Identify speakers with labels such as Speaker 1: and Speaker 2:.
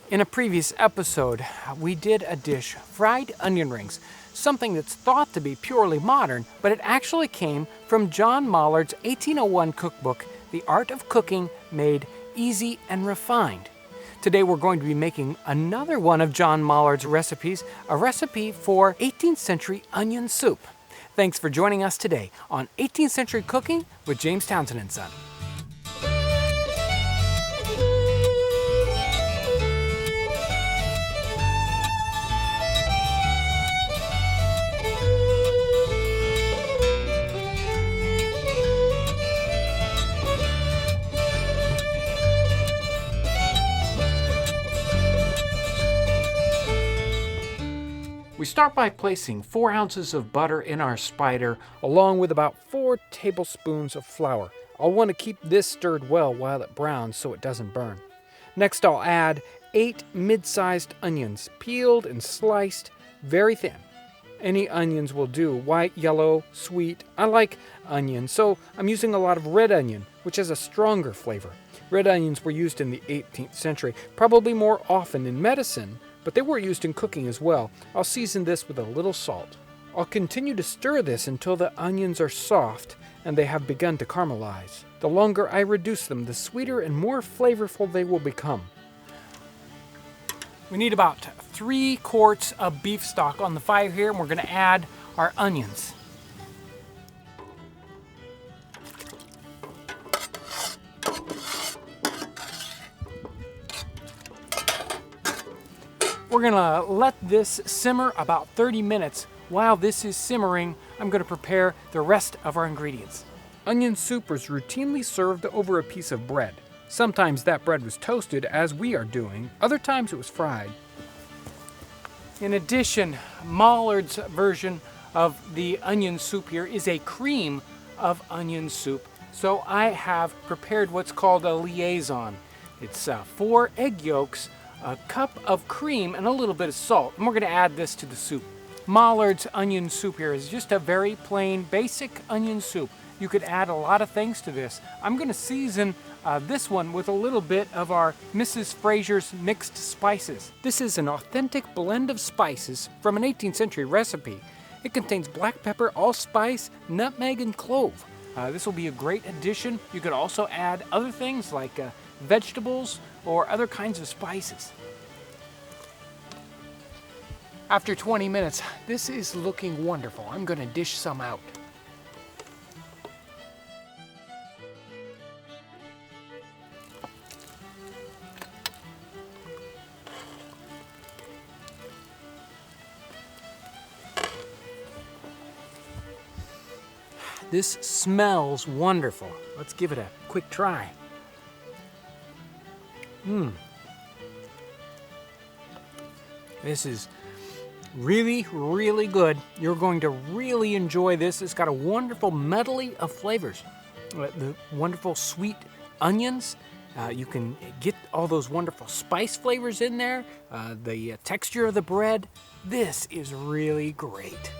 Speaker 1: In a previous episode, we did a dish, fried onion rings, something that's thought to be purely modern, but it actually came from John Mallard's 1801 cookbook, The Art of Cooking Made Easy and Refined. Today we're going to be making another one of John Mallard's recipes, a recipe for 18th century onion soup. Thanks for joining us today on 18th Century Cooking with James Townsend and Son. We start by placing 4 ounces of butter in our spider, along with about 4 tablespoons of flour. I'll want to keep this stirred well while it browns so it doesn't burn. Next, I'll add 8 mid-sized onions, peeled and sliced very thin. Any onions will do, white, yellow, sweet. I like onion, so I'm using a lot of red onion, which has a stronger flavor. Red onions were used in the 18th century, probably more often in medicine, but they were used in cooking as well. I'll season this with a little salt. I'll continue to stir this until the onions are soft and they have begun to caramelize. The longer I reduce them, the sweeter and more flavorful they will become. We need about 3 quarts of beef stock on the fire here, and we're going to add our onions. We're gonna let this simmer about 30 minutes. While this is simmering, I'm gonna prepare the rest of our ingredients. Onion soup was routinely served over a piece of bread. Sometimes that bread was toasted, as we are doing. Other times it was fried. In addition, Mallard's version of the onion soup here is a cream of onion soup. So I have prepared what's called a liaison. It's 4 egg yolks, a cup of cream, and a little bit of salt. And we're going to add this to the soup. Mallard's onion soup here is just a very plain, basic onion soup. You could add a lot of things to this. I'm going to season this one with a little bit of our Mrs. Fraser's mixed spices. This is an authentic blend of spices from an 18th century recipe. It contains black pepper, allspice, nutmeg, and clove. This will be a great addition. You could also add other things like vegetables or other kinds of spices. After 20 minutes, this is looking wonderful. I'm going to dish some out. This smells wonderful. Let's give it a quick try. This is really, really good. You're going to really enjoy this. It's got a wonderful medley of flavors. The wonderful sweet onions. You can get all those wonderful spice flavors in there. The texture of the bread. This is really great.